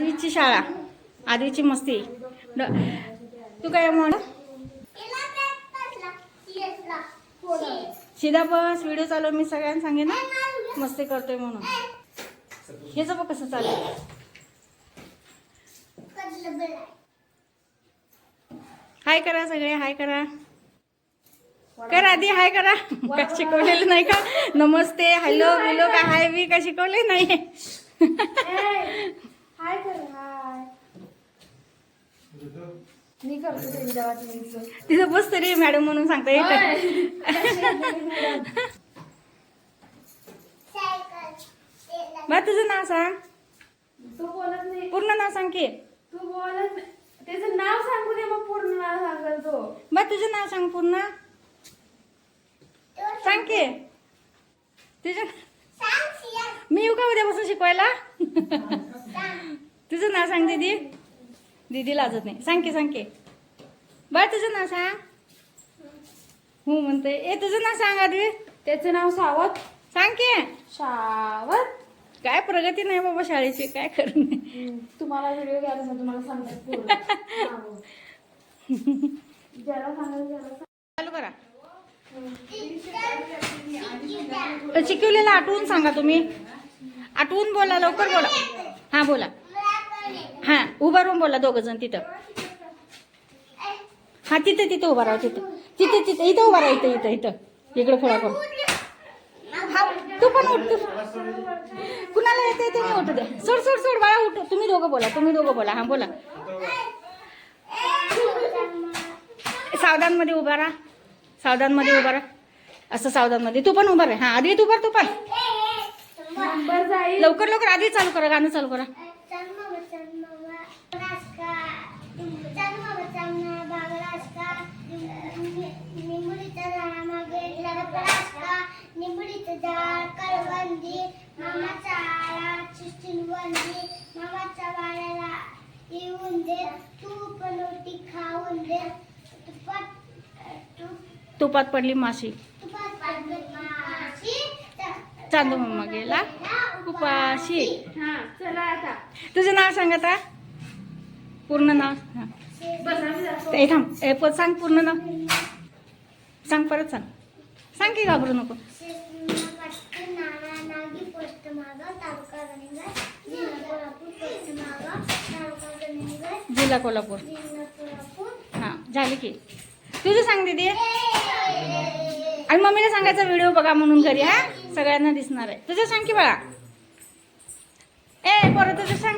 आधीची शाळा, आधीची मस्ती. तू काय म्हण? सीधा बस. व्हिडिओ चालू मी सगळ्यांना सांगेन ना मस्ती करतोय म्हणून. हे बघ कसं चालेल. हाय करा सगळे, हाय करा. कर आधी हाय करा. काय शिकवलेलं नाही का? नमस्ते, हॅलो बिलो का हाय बी का शिकवले नाही? हाय कर. हाय मी करतो. तिथं बस तरी मॅडम म्हणून सांगता येत. बा तुझं नाव सांग. तू बोलत नाही. पूर्ण नाव सांग की. तू बोलत त्याचं नाव सांगू दे, मग पूर्ण नाव सांगाल तो. बा तुझं नाव सांग पूर्ण. सांग की तुझं. मी येऊ का उद्यापासून शिकवायला? तुझं नाव सांग दीदी. दीदी लाजत नाही. सांग की, सांग की. बा तुझं नाव सांग. हो म्हणते. ए तुझं नाव सांग आधी. त्याचं नाव सावत. सांग की. सावत. काय प्रगती नाही बाबा शाळेची, काय करणे. तुम्हाला व्हिडिओ घ्यायला तुम्हाला सांगतात. ज्याला सांगायचं चालू करा. शिकवलेलं आठवून सांगा तुम्ही. आठवून बोला, लवकर बोला. हा बोला. हा उभा राहून बोला दोघ जण तिथं. हा तिथे तिथे उभा राहा. तिथं तिथे तिथे इथं उभा राहा. इथं इथं इथं इकडे फोडा करू. हा तू पण उठ. तू कुणाला येते ते नाही उठू द्या. सोड सोड सोड बाळा उठ. तुम्ही दोघं बोला, तुम्ही दोघं बोला. हा बोला. सावधान मध्ये उभा राहा. सावधान मध्ये उभा राहा. असं सावधान मध्ये. तू पण उभा राहा. हा आधी तू पण. लवकर लवकर आधी चालू करा. गाणं चालू करा. तुपात पडली माशी. चांदू मम्मा गेला उपाशी. हा चला आता. तुझं नाव सांग आता. पूर्ण नाव. हा ते थांब. पण सांग पूर्ण नाव. सांग परत सांग. सांग की घाबरू नको. जिल्हा कोल्हापूर. हा झाली की. तुझं सांग दीदी. आणि मम्मीला सांगायचा व्हिडिओ बघा म्हणून घरी. हा सगळ्यांना दिसणार आहे. तुझं सांग की बाळा. परत तुझं सांग.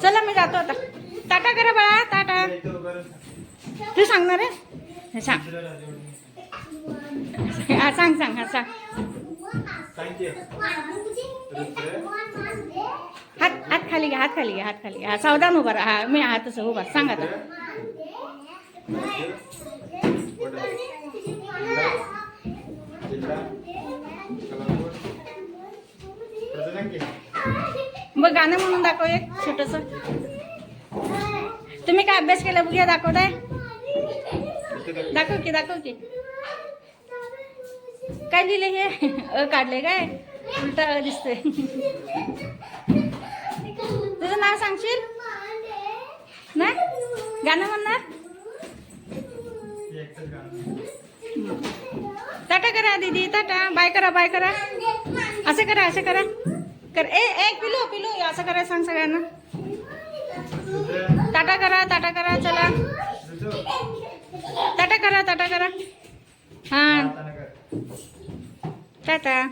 चला मी जातो आता. टाटा करा बाळा. टाटा. तू सांगणार आहे. सांग. हा सांग सांग. हा सांग. हात हात खाली घ्या. हात खाली घ्या. हात खाली घ्या. सावधान उभा राहा. हा मी हात तसं उभा. सांग आता. मग गाणं म्हणून दाखव एक छोटस. तुम्ही काय अभ्यास केला बघूया. दाखवताय. दाखव की. दाखव की. काय लिहिले हे. काढले काय. उलटा दिसतोय. तुझं नाव सांगशील नाही. गाणं म्हणणार. टाटा करा दीदी. टाटा. बाय करा. बाय करा. असं करा. असं करा. कर. एक पिलो पिलो असं करा. सांग सगळ्यांना. टाटा करा. टाटा करा. चला टाटा करा. टाटा करा. हा टाटा.